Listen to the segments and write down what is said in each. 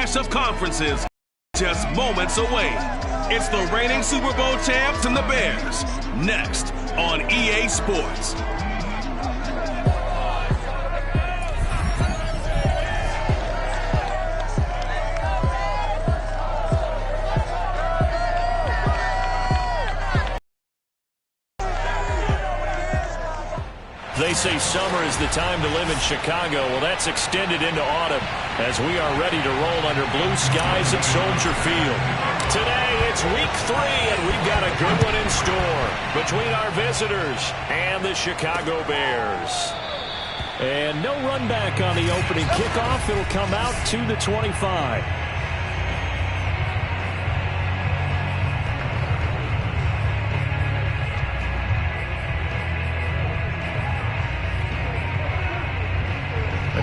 clash of conferences just moments away. It's the reigning Super Bowl champs and the Bears, next on EA Sports. They say summer is the time to live in Chicago. Well, that's extended into autumn as we are ready to roll under blue skies at Soldier Field. Today, it's week 3, and we've got a good one in store between our visitors and the Chicago Bears. And no run back on the opening kickoff. It'll come out to the 25.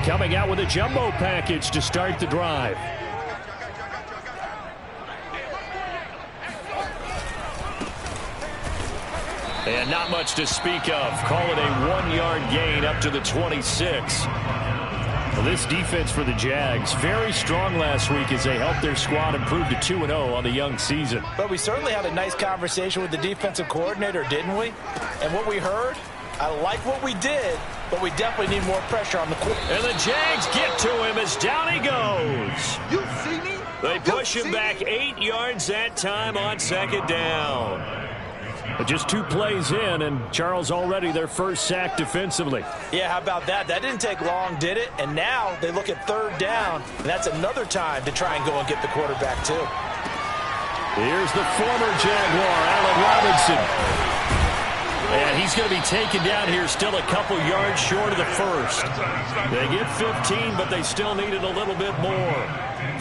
Coming out with a jumbo package to start the drive. And not much to speak of. Call it a 1-yard gain up to the 26. Well, this defense for the Jags, very strong last week as they helped their squad improve to 2-0 on the young season. But we certainly had a nice conversation with the defensive coordinator, didn't we? And what we heard, I like what we did, but we definitely need more pressure on the quarterback. And the Jags get to him as down he goes. You see me? They push him back 8 yards that time on second down. But just 2 plays in, and Charles already their first sack defensively. Yeah, how about that? That didn't take long, did it? And now they look at 3rd down, and that's another time to try and go and get the quarterback too. Here's the former Jaguar, Allen Robinson. And he's going to be taken down here still a couple yards short of the first. They get 15, but they still needed a little bit more.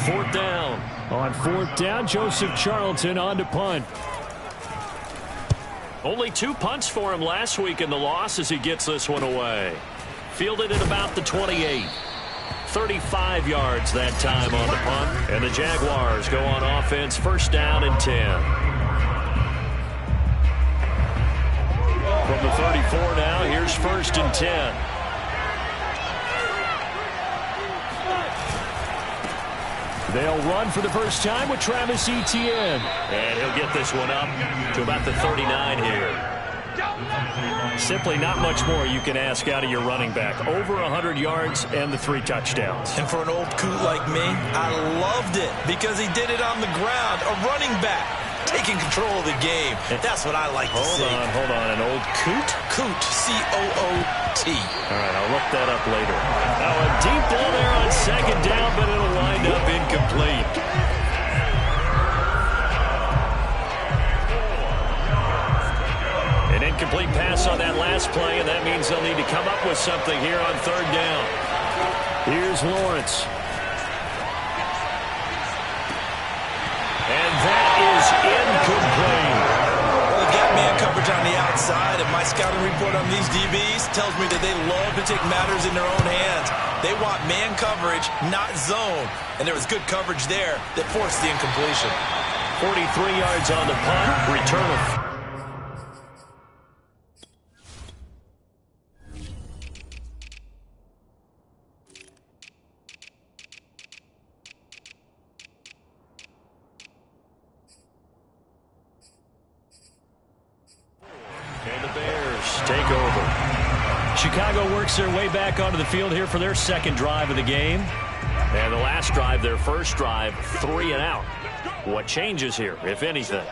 4th down. On 4th down, Joseph Charlton on to punt. Only 2 punts for him last week in the loss as he gets this one away. Fielded at about the 28. 35 yards that time on the punt. And the Jaguars go on offense, 1st down and 10. From the 34 now, here's 1st and 10. They'll run for the first time with Travis Etienne. And he'll get this one up to about the 39 here. Simply not much more you can ask out of your running back. Over 100 yards and the 3 touchdowns. And for an old coot like me, I loved it because he did it on the ground. A running back taking control of the game. That's what I like to see. Hold on. An old coot? Coot, C-O-O-T. All right, I'll look that up later. Now a deep ball there on 2nd down, but it'll wind up incomplete. An incomplete pass on that last play, and that means they'll need to come up with something here on 3rd down. Here's Lawrence. And that is incomplete. Well, they got man coverage on the outside, and my scouting report on these DBs tells me that they love to take matters in their own hands. They want man coverage, not zone. And there was good coverage there that forced the incompletion. 43 yards on the punt, return of. Take over. Chicago works their way back onto the field here for their 2nd drive of the game. And the last drive, their first drive, 3 and out. What changes here, if anything?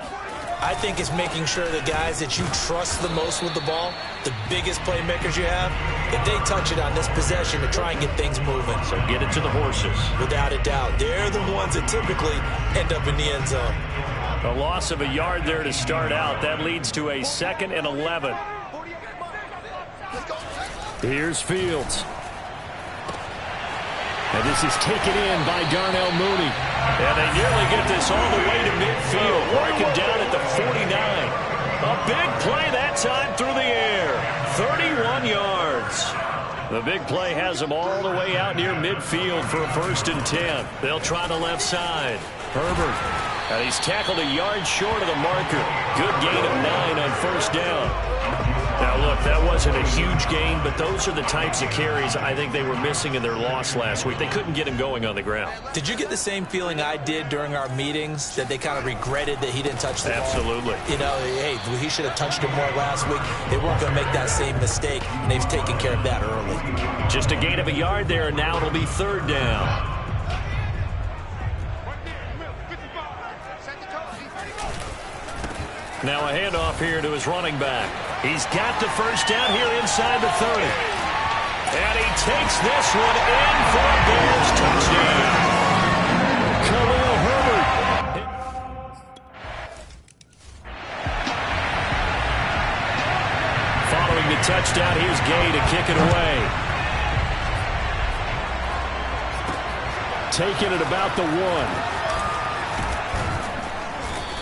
I think it's making sure the guys that you trust the most with the ball, the biggest playmakers you have, that they touch it on this possession to try and get things moving. So get it to the horses. Without a doubt. They're the ones that typically end up in the end zone. A loss of a yard there to start out. That leads to a 2nd and 11. Here's Fields. And this is taken in by Darnell Mooney. And they nearly get this all the way to midfield. Marking down at the 49. A big play that time through the air. 31 yards. The big play has them all the way out near midfield for a 1st and 10. They'll try the left side. Herbert. And he's tackled a yard short of the marker. Good gain of 9 on 1st down. Now, look, that wasn't a huge gain, but those are the types of carries I think they were missing in their loss last week. They couldn't get him going on the ground. Did you get the same feeling I did during our meetings, that they kind of regretted that he didn't touch the ball? Absolutely. You know, hey, he should have touched him more last week. They weren't going to make that same mistake, and they've taken care of that early. Just a gain of a yard there, and now it'll be third down. Now a handoff here to his running back. He's got the first down here inside the 30. And he takes this one in for a Bears touchdown. Khalil Herbert. Following the touchdown, here's Gay to kick it away. Taking it about the 1.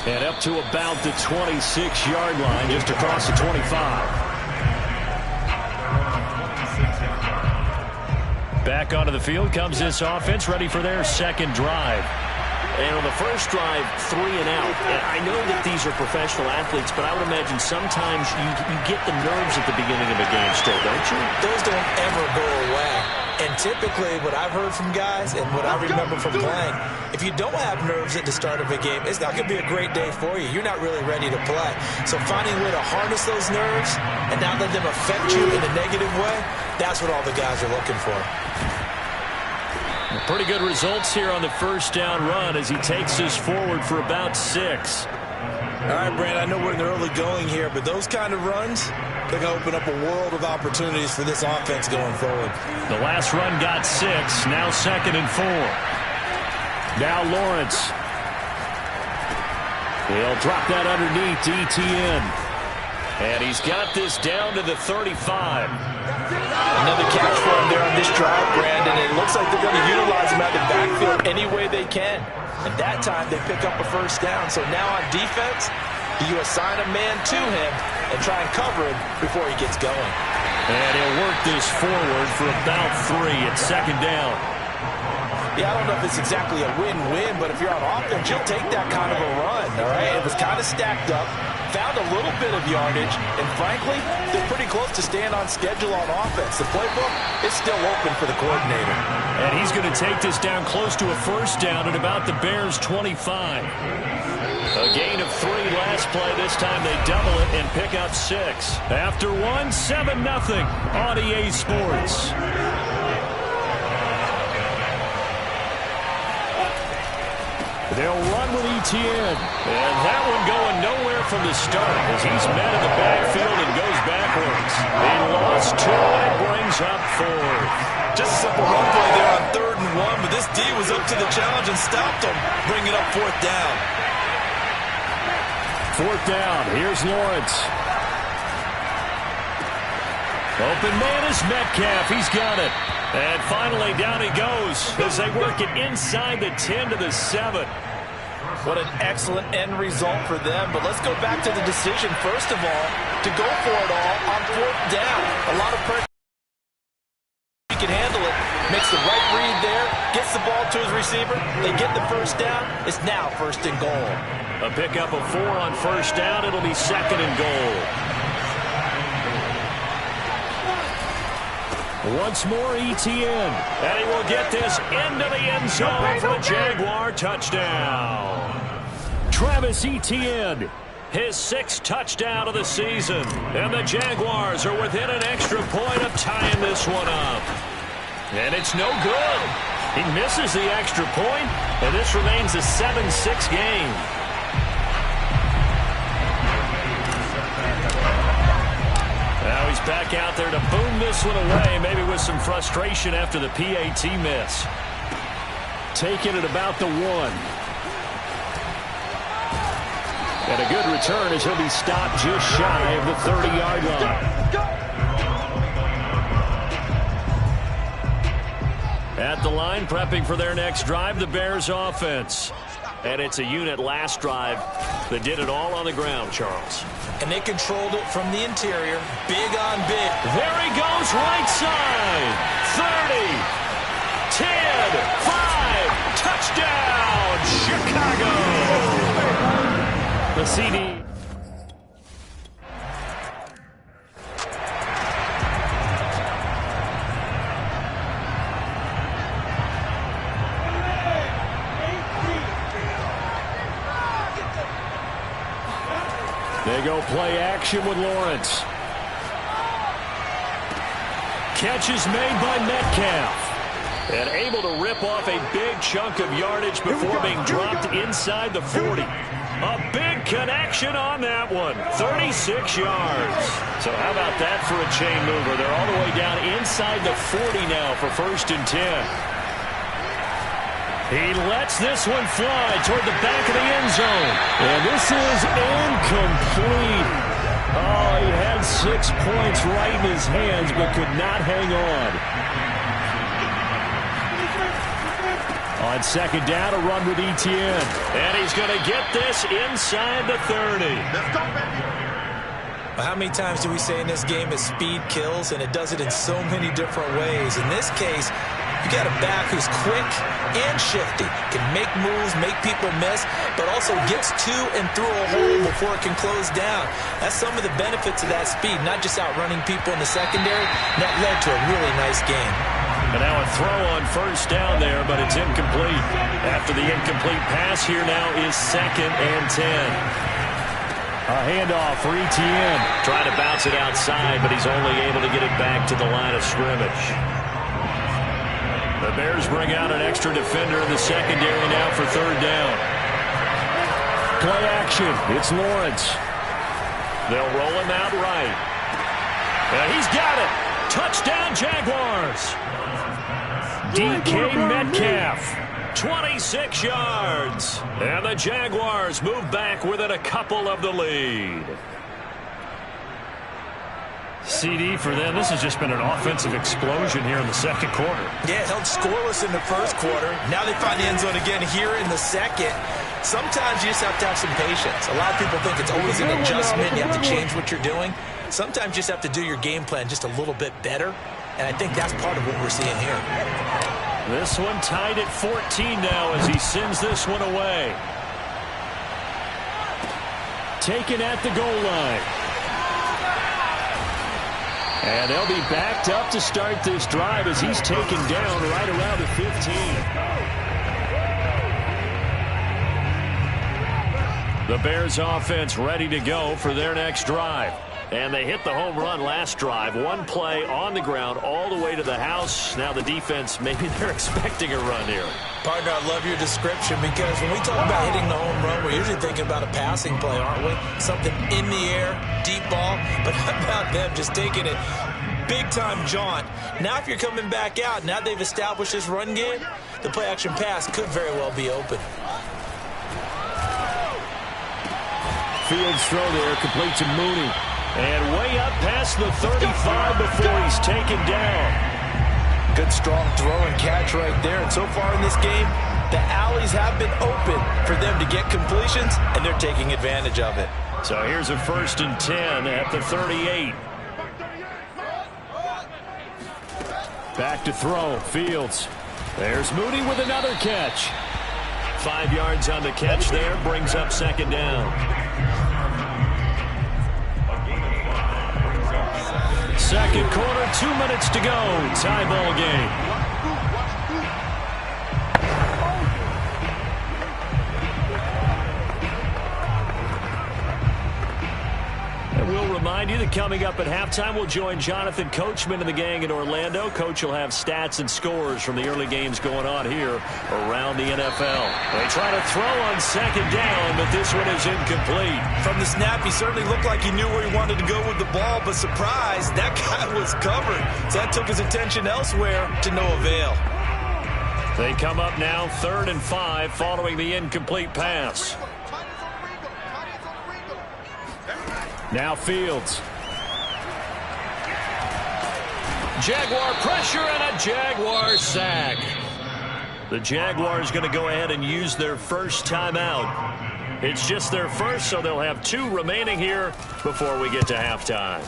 And up to about the 26-yard line, just across the 25. Back onto the field comes this offense, ready for their second drive. And on the first drive, 3 and out. And I know that these are professional athletes, but I would imagine sometimes you get the nerves at the beginning of a game still, don't you? Those don't ever go away. And typically, what I've heard from guys and what I remember from playing, if you don't have nerves at the start of a game, it's not going to be a great day for you. You're not really ready to play. So finding a way to harness those nerves and not let them affect you in a negative way, that's what all the guys are looking for. Pretty good results here on the first down run as he takes us forward for about 6. All right, Brand, I know we're in the early going here, but those kind of runs, they're going to open up a world of opportunities for this offense going forward. The last run got 6, now 2nd and 4. Now Lawrence. He'll drop that underneath to ETN. And he's got this down to the 35. Another catch for him there on this drive, Brandon. It looks like they're going to utilize him out of the backfield any way they can. And that time they pick up a first down. So now on defense, you assign a man to him and try and cover him before he gets going. And he'll work this forward for about 3 at second down. Yeah, I don't know if it's exactly a win-win, but if you're on offense, you'll take that kind of a run, all right? It was kind of stacked up, found a little bit of yardage, and frankly, they're pretty close to staying on schedule on offense. The playbook is still open for the coordinator. And he's going to take this down close to a first down at about the Bears' 25. A gain of 3 last play. This time they double it and pick up 6. After 1, 7-0 on EA Sports. They'll run with ETN. And that one going nowhere from the start as he's met in the backfield and goes backwards. They lost 2 and it brings up 4. Just a simple run play there on 3rd and 1, but this D was up to the challenge and stopped him, bringing up 4th down. 4th down. Here's Lawrence. Open man is Metcalf. He's got it. And finally, down he goes as they work it inside the 10 to the 7. What an excellent end result for them. But let's go back to the decision, first of all, to go for it all on 4th down. A lot of pressure. He can handle it. Makes the right read there. Gets the ball to his receiver. They get the first down. It's now 1st and goal. A pickup of 4 on first down. It'll be 2nd and goal. Once more, ETN. And he will get this into the end zone for a Jaguar touchdown. Travis Etienne, his 6th touchdown of the season. And the Jaguars are within an extra point of tying this one up. And it's no good. He misses the extra point, and this remains a 7-6 game. Now he's back out there to boom this one away, maybe with some frustration after the PAT miss. Taking it about the 1. And a good return as he'll be stopped just shy of the 30-yard line. At the line, prepping for their next drive, the Bears offense. And it's a unit last drive that did it all on the ground, Charles. And they controlled it from the interior, big on big. There he goes, right side. 30, 10, 5, touchdown, Chicago. The CD. They go play action with Lawrence. Catch is made by Metcalf. And able to rip off a big chunk of yardage before being dropped inside the 40. A big connection on that one. 36 yards. So how about that for a chain mover? They're all the way down inside the 40 now for 1st and 10. He lets this one fly toward the back of the end zone. And this is incomplete. Oh, he had 6 points right in his hands but could not hang on. On 2nd down, a run with Etienne. And he's going to get this inside the 30. How many times do we say in this game is speed kills, and it does it in so many different ways. In this case, you got a back who's quick and shifty, can make moves, make people miss, but also gets to and through a hole before it can close down. That's some of the benefits of that speed, not just outrunning people in the secondary. And that led to a really nice game. And now a throw on 1st down there, but it's incomplete. After the incomplete pass, here now is 2nd and 10. A handoff for Etienne. Trying to bounce it outside, but he's only able to get it back to the line of scrimmage. The Bears bring out an extra defender in the secondary now for 3rd down. Play action. It's Lawrence. They'll roll him out right. And he's got it. Touchdown, Jaguars. DK Metcalf, 26 yards. And the Jaguars move back within a couple of the lead. CD for them. This has just been an offensive explosion here in the 2nd quarter. Yeah, held scoreless in the 1st quarter. Now they find the end zone again here in the 2nd. Sometimes you just have to have some patience. A lot of people think it's always an adjustment. You have to change what you're doing. Sometimes you just have to do your game plan just a little bit better. And I think that's part of what we're seeing here. This one tied at 14 now as he sends this one away. Taken at the goal line. And they'll be backed up to start this drive as he's taken down right around the 15. The Bears offense ready to go for their next drive. And they hit the home run last drive. One play on the ground all the way to the house. Now the defense, maybe they're expecting a run here. Partner, I love your description because when we talk about hitting the home run, we're usually thinking about a passing play, aren't we? Something in the air, deep ball. But how about them just taking it big-time jaunt? Now if you're coming back out, now they've established this run game, the play-action pass could very well be open. Fields throw there, complete to Mooney. And way up past the 35 before he's taken down. Good strong throw and catch right there. And so far in this game, the alleys have been open for them to get completions, and they're taking advantage of it. So here's a 1st and 10 at the 38. Back to throw, Fields. There's Mooney with another catch. 5 yards on the catch there, brings up 2nd down. 2nd quarter, 2 minutes to go. Tie ball game. And we'll remind you that coming up at halftime, we'll join Jonathan Coachman and the gang in Orlando. Coach will have stats and scores from the early games going on here around the NFL. They try to throw on 2nd down, but this one is incomplete. From the snap, he certainly looked like he knew where he wanted to go with the ball, but surprise, that guy was covered. So that took his attention elsewhere to no avail. They come up now 3rd and 5 following the incomplete pass. Now Fields. Jaguar pressure and a Jaguar sack. The Jaguars going to go ahead and use their first timeout. It's just their first, so they'll have 2 remaining here before we get to halftime.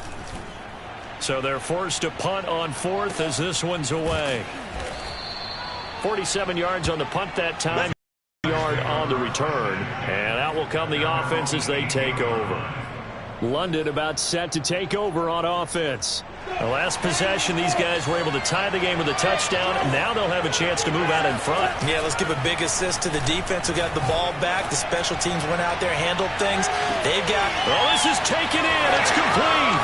So they're forced to punt on 4th as this one's away. 47 yards on the punt that time. Yard on the return. And out will come the offense as they take over. London about set to take over on offense. The last possession, these guys were able to tie the game with a touchdown. Now they'll have a chance to move out in front. Yeah, let's give a big assist to the defense who got the ball back. The special teams went out there, handled things. They've got... Oh, this is taken in. It's complete.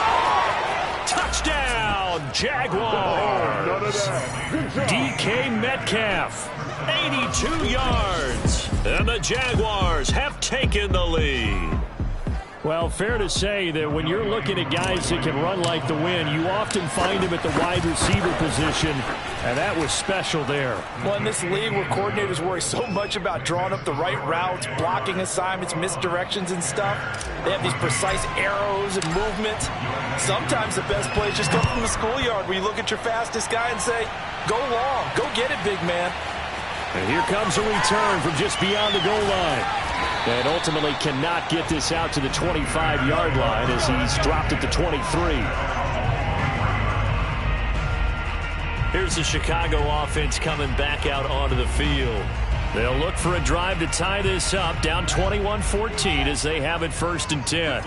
Touchdown, Jaguars. DK Metcalf, 82 yards. And the Jaguars have taken the lead. Well, fair to say that when you're looking at guys that can run like the wind, you often find them at the wide receiver position, and that was special there. Well, in this league where coordinators worry so much about drawing up the right routes, blocking assignments, misdirections and stuff, they have these precise arrows and movements. Sometimes the best plays just come from the schoolyard where you look at your fastest guy and say, go long, go get it, big man. And here comes a return from just beyond the goal line. And ultimately cannot get this out to the 25-yard line as he's dropped at the 23. Here's the Chicago offense coming back out onto the field. They'll look for a drive to tie this up, down 21-14 as they have it 1st and 10.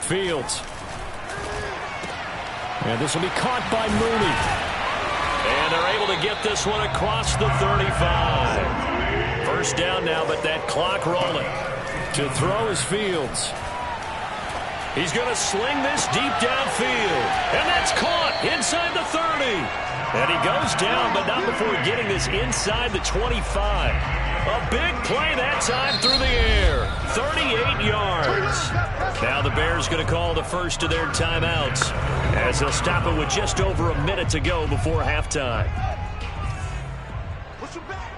Fields. And this will be caught by Mooney. And they're able to get this one across the 35. 1st down now, but that clock rolling. To throw is Fields. He's going to sling this deep downfield. And that's caught inside the 30. And he goes down, but not before getting this inside the 25. A big play that time through the air. 38 yards. Now the Bears going to call the first of their timeouts as they'll stop it with just over a minute to go before halftime. Push him back.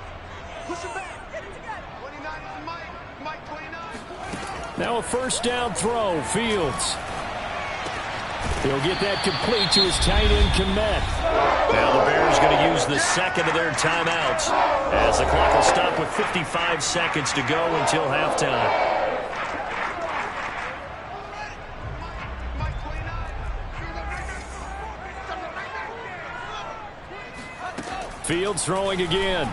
Push him back. Get it together. 29 is Mike 29. Now a 1st down throw. Fields. He'll get that complete to his tight end, Kmet. Now the Bears going to use the second of their timeouts as the clock will stop with 55 seconds to go until halftime. Fields throwing again.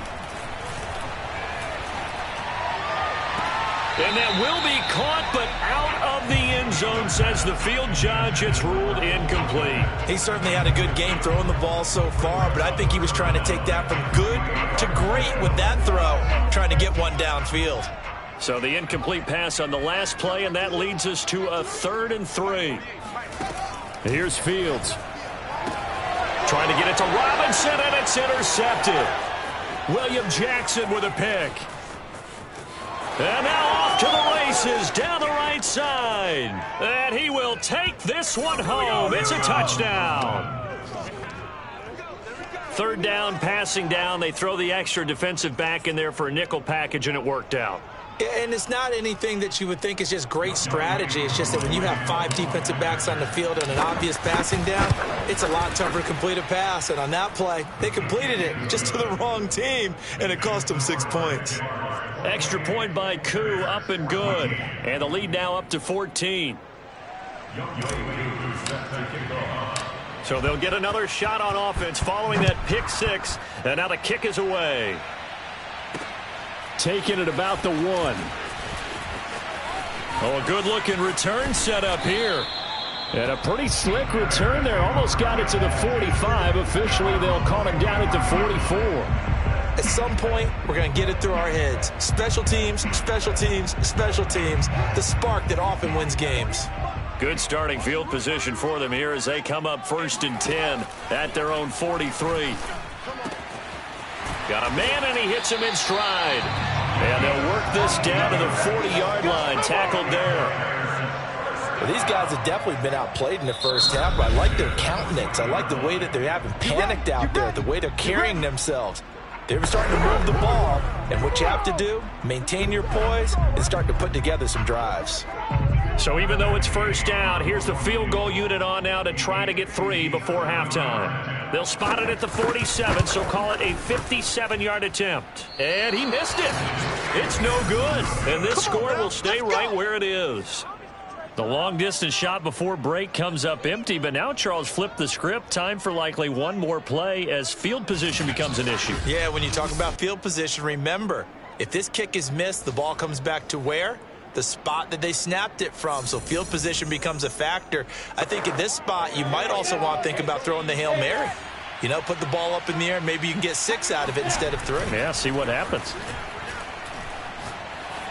And that will be caught, but out of the end zone, says the field judge. It's ruled incomplete. He certainly had a good game throwing the ball so far, but I think he was trying to take that from good to great with that throw, trying to get one downfield. So the incomplete pass on the last play, and that leads us to a 3rd and 3. Here's Fields. Trying to get it to Robinson, and it's intercepted. William Jackson with a pick. And now off to the races down the right side. And he will take this one home. It's a touchdown. 3rd down, passing down. They throw the extra defensive back in there for a nickel package, and it worked out. And it's not anything that you would think is just great strategy. It's just that when you have 5 defensive backs on the field and an obvious passing down, it's a lot tougher to complete a pass. And on that play, they completed it just to the wrong team, and it cost them 6 points. Extra point by Koo, up and good. And the lead now up to 14. So they'll get another shot on offense following that pick 6. And now the kick is away. Taking it about the 1. Oh, a good-looking return set up here. And a pretty slick return there. Almost got it to the 45. Officially, they'll call him down at the 44. At some point, we're going to get it through our heads. Special teams, special teams, special teams. The spark that often wins games. Good starting field position for them here as they come up 1st and 10 at their own 43. Got a man, and he hits him in stride. And they'll work this down to the 40-yard line. Tackled there. Well, these guys have definitely been outplayed in the first half, but I like their countenance. I like the way that they haven't panicked out there, the way they're carrying themselves. They're starting to move the ball, and what you have to do, maintain your poise and start to put together some drives. So even though it's 1st down, here's the field goal unit on now to try to get 3 before halftime. They'll spot it at the 47, so call it a 57-yard attempt. And he missed it. It's no good. And this score will stay right where it is. The long-distance shot before break comes up empty, but now Charles flipped the script. Time for likely one more play as field position becomes an issue. Yeah, when you talk about field position, remember, If this kick is missed, the ball comes back to where? The spot that they snapped it from. So field position becomes a factor. I think in this spot, you might also want to think about throwing the Hail Mary. You know, put the ball up in the air. Maybe you can get 6 out of it instead of 3. Yeah, see what happens.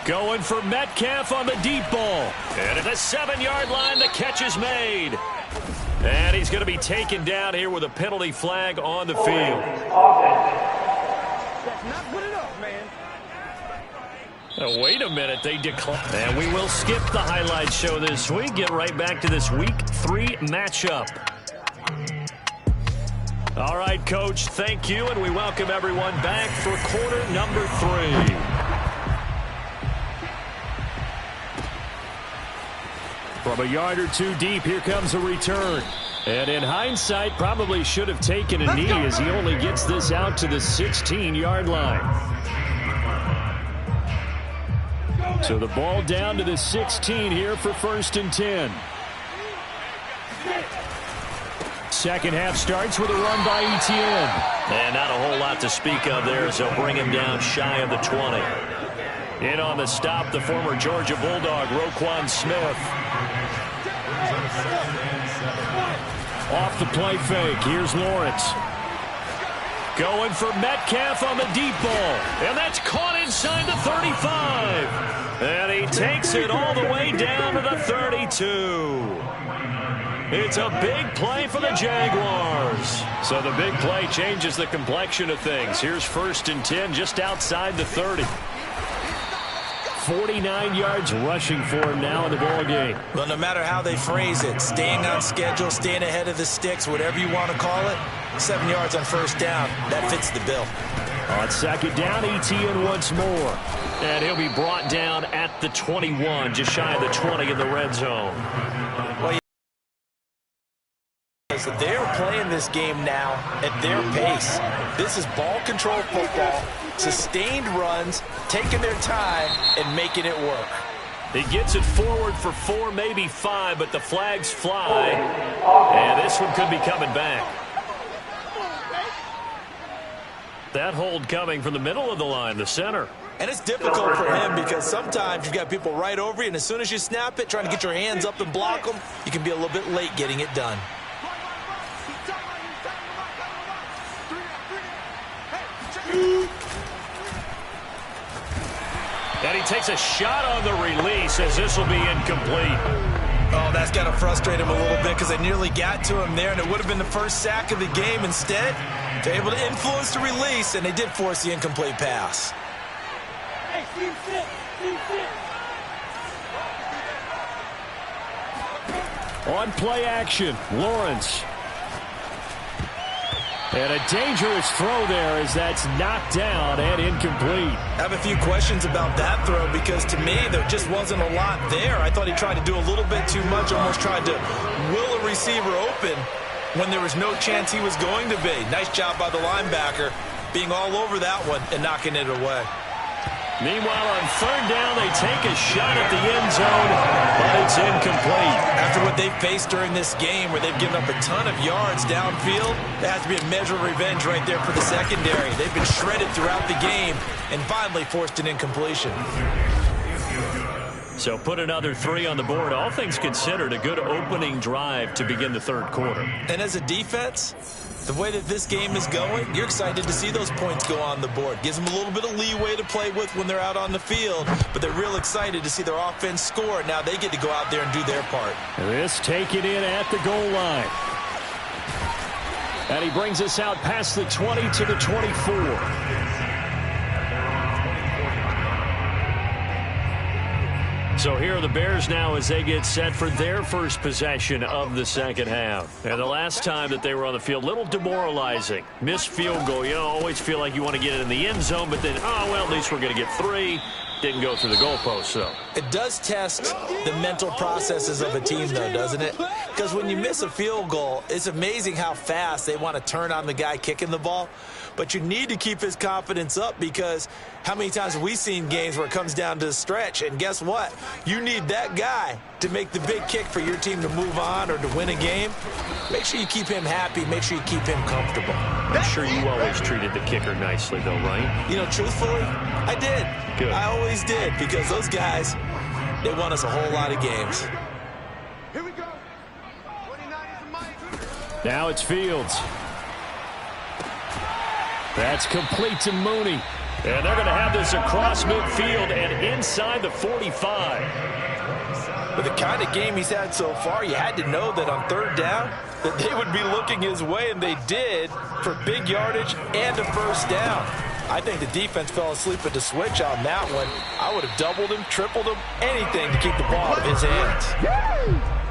Going for Metcalf on the deep ball. And at the 7-yard line, the catch is made. And he's going to be taken down here with a penalty flag on the field. That's not good enough, man. Oh, wait a minute, they decline. And we will skip the highlight show this week. Get right back to this Week 3 matchup. All right, Coach, thank you, and we welcome everyone back for quarter number 3. From a yard or 2 deep, here comes a return. And in hindsight, probably should have taken a knee as he only gets this out to the 16-yard line. So the ball down to the 16 here for 1st and 10. Second half starts with a run by Etienne. And not a whole lot to speak of there as they'll bring him down shy of the 20. In on the stop, the former Georgia Bulldog, Roquan Smith. Off the play fake, here's Lawrence. Going for Metcalf on the deep ball. And that's caught inside the 35. And he takes it all the way down to the 32. It's a big play for the Jaguars. So the big play changes the complexion of things. Here's 1st and 10 just outside the 30. 49 yards rushing for him now in the ball game. Well, no matter how they phrase it, staying on schedule, staying ahead of the sticks, whatever you want to call it, 7 yards on 1st down, that fits the bill. On 2nd down, Etienne once more. And he'll be brought down at the 21, just shy of the 20 in the red zone. Well, they're playing this game now at their pace. This is ball control football, sustained runs, taking their time, and making it work. He gets it forward for 4, maybe 5, but the flags fly. And this one could be coming back. That hold coming from the middle of the line, the center. And it's difficult for him because sometimes you've got people right over you, and as soon as you snap it, trying to get your hands up and block them, you can be a little bit late getting it done. And he takes a shot on the release as this will be incomplete. Oh, that's got to frustrate him a little bit because they nearly got to him there, and it would have been the first sack of the game. Instead, they're able to influence the release, and they did force the incomplete pass. On play action, Lawrence. And a dangerous throw there as that's knocked down and incomplete. I have a few questions about that throw because to me there just wasn't a lot there. I thought he tried to do a little bit too much, almost tried to will a receiver open when there was no chance he was going to be. Nice job by the linebacker being all over that one and knocking it away. Meanwhile, on 3rd down, they take a shot at the end zone, but it's incomplete. After what they've faced during this game where they've given up a ton of yards downfield, there has to be a measure of revenge right there for the secondary. They've been shredded throughout the game and finally forced an incompletion. So put another 3 on the board. All things considered, a good opening drive to begin the 3rd quarter. And as a defense, the way that this game is going, you're excited to see those points go on the board. Gives them a little bit of leeway to play with when they're out on the field, but they're real excited to see their offense score. Now they get to go out there and do their part. This taken in at the goal line. And he brings us out past the 20 to the 24. So here are the Bears now as they get set for their first possession of the 2nd half. And the last time that they were on the field, a little demoralizing. Missed field goal. You always feel like you want to get it in the end zone, but then, oh, well, at least we're going to get 3. Didn't go through the goalpost, so. It does test the mental processes of a team, though, doesn't it? Because when you miss a field goal, it's amazing how fast they want to turn on the guy kicking the ball. But you need to keep his confidence up because how many times have we seen games where it comes down to the stretch? And guess what? You need that guy to make the big kick for your team to move on or to win a game, make sure you keep him happy. Make sure you keep him comfortable. I'm sure you always treated the kicker nicely, though, right? You know, truthfully, I did. Good. I always did, because those guys, they won us a whole lot of games. Here we go. 29 is the mic. Now it's Fields. That's complete to Mooney. And they're going to have this across midfield and inside the 45. With the kind of game he's had so far, you had to know that on third down that they would be looking his way, and they did, for big yardage and a first down. I think the defense fell asleep at the switch on that one. I would have doubled him, tripled him, anything to keep the ball out of his hands.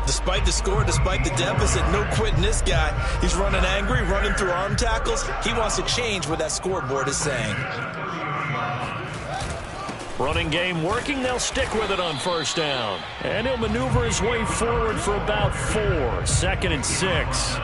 Despite the score, despite the deficit, no quitting this guy. He's running angry, running through arm tackles. He wants to change what that scoreboard is saying. Running game working. They'll stick with it on first down. And he'll maneuver his way forward for about 4. 2nd and 6.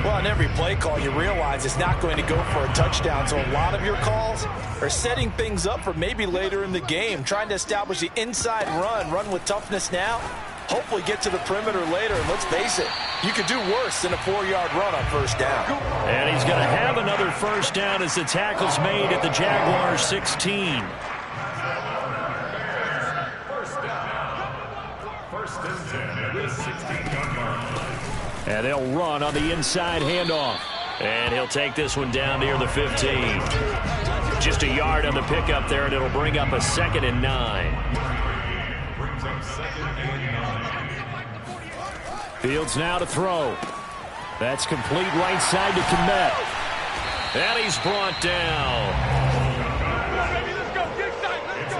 Well, on every play call, you realize it's not going to go for a touchdown. So a lot of your calls are setting things up for maybe later in the game, trying to establish the inside run with toughness now. Hopefully get to the perimeter later, and let's face it, you could do worse than a 4-yard run on first down. And he's going to have another first down as the tackle's made at the Jaguars 16. And they'll run on the inside handoff. And he'll take this one down near the 15. Just a yard on the pickup there, and it'll bring up a 2nd and 9. Fields now to throw. That's complete right side to Kmet. And he's brought down.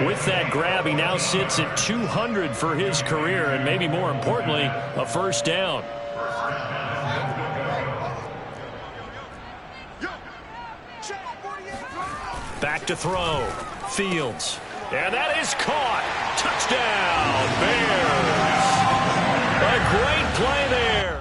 With that grab, he now sits at 200 for his career, and maybe more importantly, a first down. Back to throw. Fields. And that is caught. Touchdown, Bears. A great play there.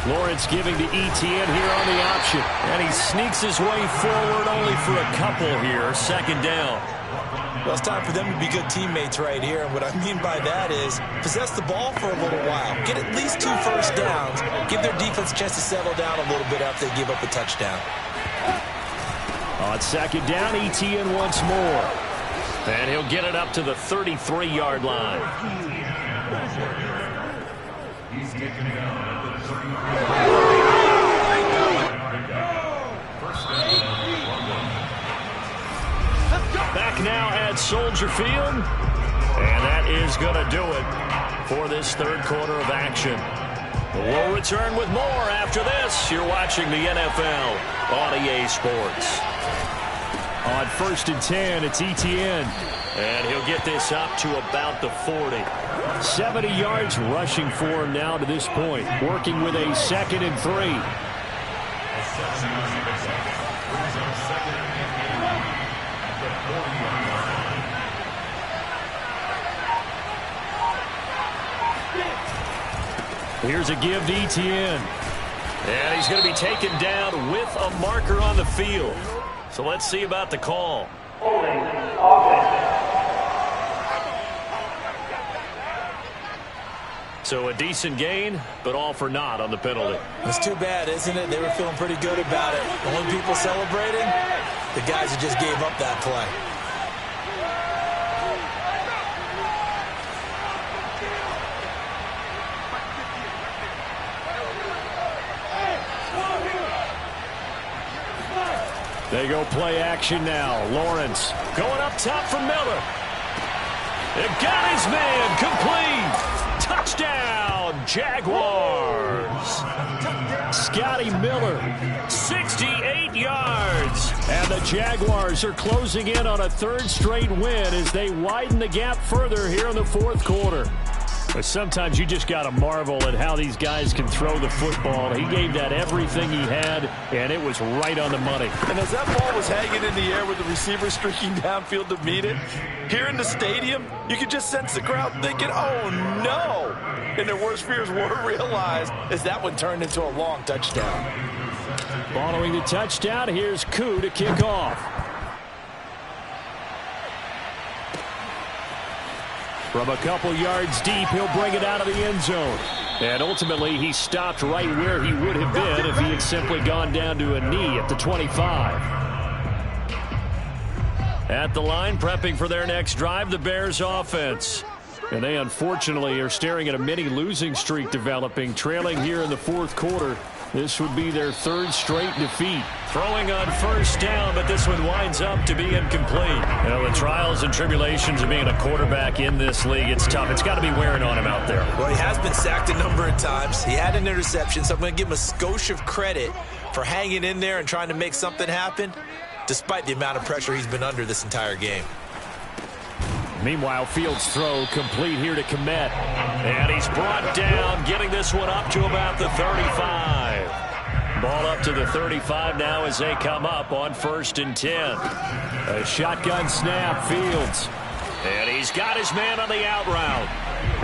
Lawrence giving to Etienne here on the option. And he sneaks his way forward only for a couple here. 2nd down. Well, it's time for them to be good teammates right here. And what I mean by that is possess the ball for a little while. Get at least 2 first downs. Give their defense a chance to settle down a little bit after they give up a touchdown. On 2nd down, Etienne once more. And he'll get it up to the 33-yard line. He's taken down at the 33. Back now at Soldier Field. And that is going to do it for this 3rd quarter of action. We'll return with more after this. You're watching the NFL on EA Sports. On 1st and 10, it's Etienne. And he'll get this up to about the 40. 70 yards rushing for him now to this point. Working with a 2nd and 3. Here's a give to Etienne. And he's going to be taken down with a marker on the field. So let's see about the call. Holding offense. So a decent gain, but all for naught on the penalty. It's too bad, isn't it? They were feeling pretty good about it. The only people celebrating, the guys who just gave up that play. They go play action now. Lawrence going up top for Miller. It got his man complete. Touchdown, Jaguars. Scotty Miller, 68 yards. And the Jaguars are closing in on a 3rd straight win as they widen the gap further here in the 4th quarter. But sometimes you just got to marvel at how these guys can throw the football. He gave that everything he had, and it was right on the money. And as that ball was hanging in the air with the receiver streaking downfield to meet it, here in the stadium, you could just sense the crowd thinking, oh, no. And their worst fears were realized as that one turned into a long touchdown. Following the touchdown, here's Koo to kick off. From a couple yards deep, he'll bring it out of the end zone. And ultimately, he stopped right where he would have been if he had simply gone down to a knee at the 25. At the line, prepping for their next drive, the Bears offense. And they unfortunately are staring at a mini losing streak developing, trailing here in the fourth quarter. This would be their third straight defeat. Throwing on first down, but this one winds up to be incomplete. You know, the trials and tribulations of being a quarterback in this league, it's tough. It's got to be wearing on him out there. Well, he has been sacked a number of times. He had an interception, so I'm going to give him a skosh of credit for hanging in there and trying to make something happen, despite the amount of pressure he's been under this entire game. Meanwhile, Fields' throw complete here to Kmet. And he's brought down, getting this one up to about the 35. Ball up to the 35 now as they come up on 1st and 10. A shotgun snap, Fields. And he's got his man on the out route.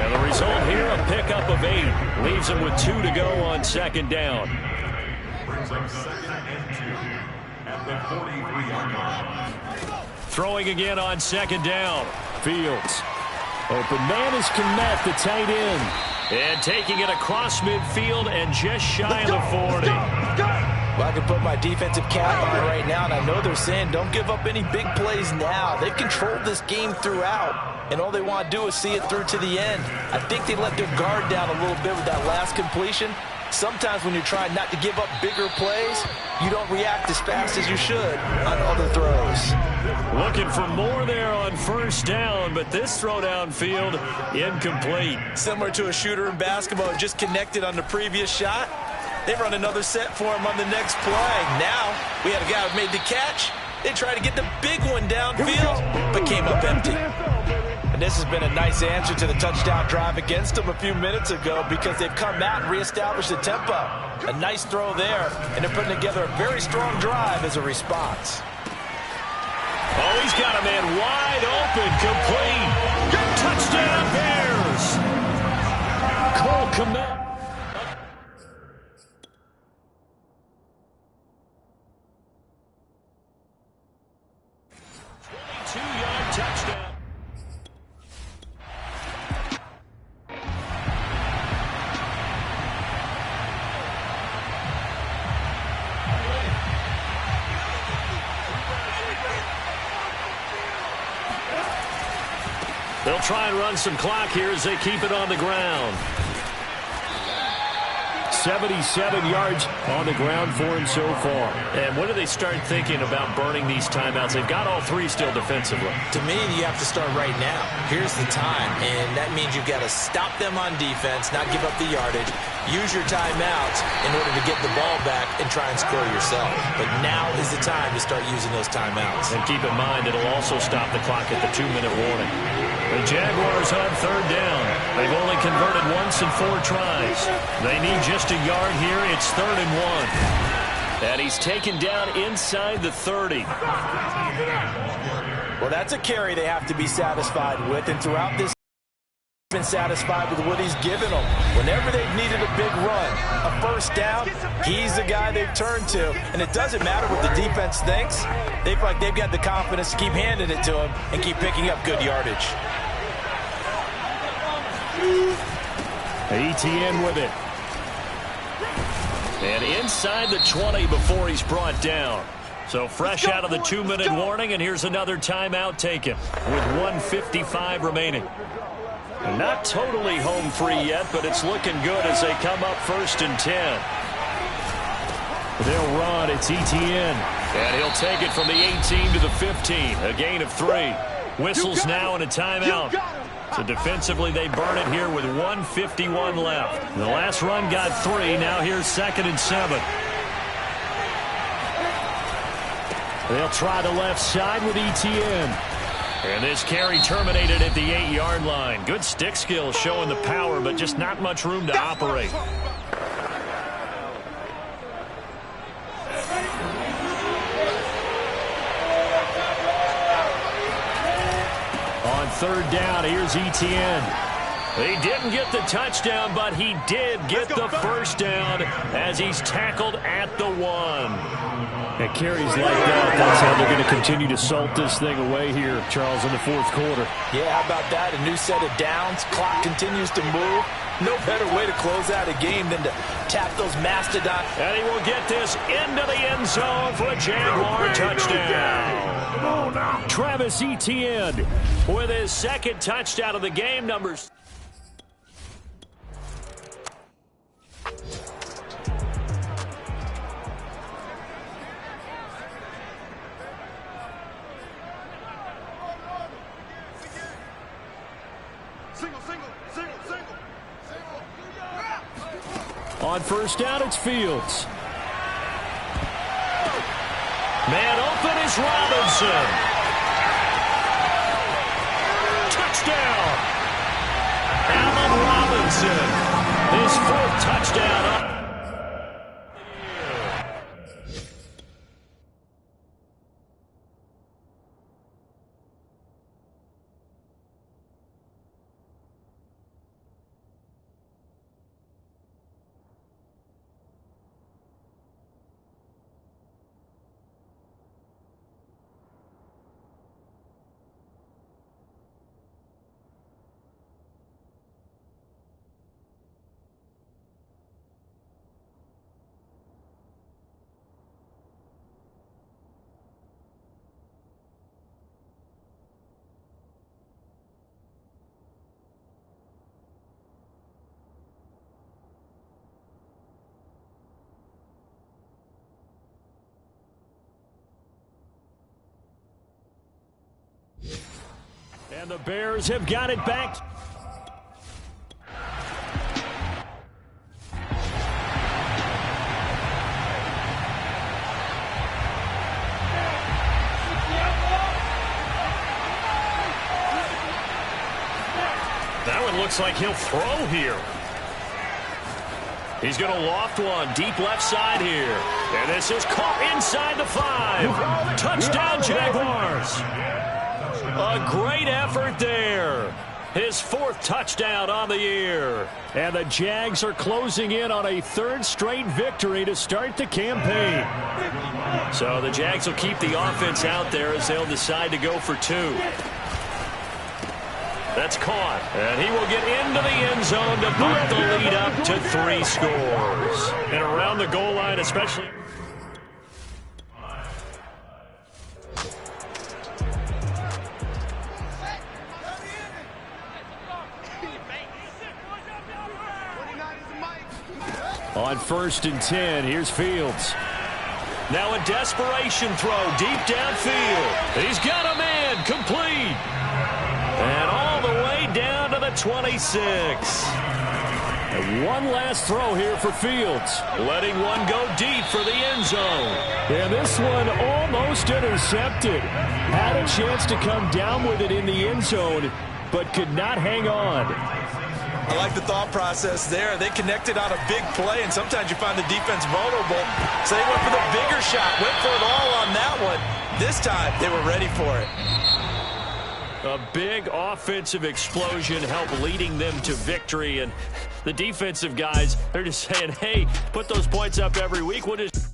And the result here, a pickup of 8. Leaves him with 2 to go on 2nd down. Brings up 2nd and 2 at the 43-yard line. Throwing again on 2nd down. Fields. Open man is Kmet, the tight end. And taking it across midfield and just shy of the 40. Well, I can put my defensive cap on right now, and I know they're saying don't give up any big plays now. They've controlled this game throughout, and all they want to do is see it through to the end. I think they let their guard down a little bit with that last completion. Sometimes when you're trying not to give up bigger plays, you don't react as fast as you should on other throws. Looking for more there on 1st down, but this throw downfield incomplete. Similar to a shooter in basketball, just connected on the previous shot. They run another set for him on the next play. Now, we had a guy who made the catch. They tried to get the big one downfield, but came up empty. And this has been a nice answer to the touchdown drive against them a few minutes ago because they've come out and reestablished the tempo. A nice throw there, and they're putting together a very strong drive as a response. Oh, he's got a man wide open, complete. Touchdown, Bears. Cole Kmet. 22-yard touchdown. They'll try and run some clock here as they keep it on the ground. 77 yards on the ground for him so far. And when do they start thinking about burning these timeouts? They've got all 3 still defensively. To me, you have to start right now. Here's the time, and that means you've got to stop them on defense, not give up the yardage, use your timeouts in order to get the ball back and try and score yourself. But now is the time to start using those timeouts. And keep in mind, it'll also stop the clock at the 2-minute warning. The Jaguars on 3rd down. They've only converted once in 4 tries. They need just a yard here. It's 3rd and 1. And he's taken down inside the 30. Well, that's a carry they have to be satisfied with. And throughout this, been satisfied with what he's given them. Whenever they've needed a big run, a 1st down, he's the guy they've turned to. And it doesn't matter what the defense thinks. They feel like they've got the confidence to keep handing it to him and keep picking up good yardage. ETN with it. And inside the 20 before he's brought down. So fresh out of the 2-minute warning, and here's another timeout taken with 1:55 remaining. And not totally home free yet, but it's looking good as they come up 1st and 10. They'll run. It's ETN. And he'll take it from the 18 to the 15. A gain of 3. Whistles now and a timeout. So defensively, they burn it here with 1:51 left. The last run got 3. Now here's 2nd and 7. They'll try the left side with ETN. And this carry terminated at the 8-yard line. Good stick skill showing the power, but just not much room to operate. On 3rd down, here's Etienne. He didn't get the touchdown, but he did get the first down as he's tackled at the 1. And carries like that's how they're going to continue to salt this thing away here, Charles, in the 4th quarter. Yeah, how about that? A new set of downs. Clock continues to move. No better way to close out a game than to tap those mastodons. And he will get this into the end zone for a Jaguar touchdown. Come on now. Travis Etienne with his 2nd touchdown of the game, numbers. On 1st down, it's Fields. Man open is Robinson. Touchdown. Allen Robinson. His 4th touchdown. And the Bears have got it back. That one looks like he'll throw here. He's going to loft one deep left side here. And this is caught inside the 5. Touchdown, Jaguars. A great effort there. His 4th touchdown on the year. And the Jags are closing in on a 3rd straight victory to start the campaign. So the Jags will keep the offense out there as they'll decide to go for 2. That's caught. And he will get into the end zone to put the lead up to 3 scores. And around the goal line especially. On 1st and 10, here's Fields. Now a desperation throw deep downfield. He's got a man, complete. And all the way down to the 26. And one last throw here for Fields. Letting one go deep for the end zone. And this one almost intercepted. Had a chance to come down with it in the end zone, but could not hang on. I like the thought process there. They connected on a big play, and sometimes you find the defense vulnerable. So they went for the bigger shot, went for it all on that one. This time, they were ready for it. A big offensive explosion helped leading them to victory, and the defensive guys, they're just saying, hey, put those points up every week. We'll just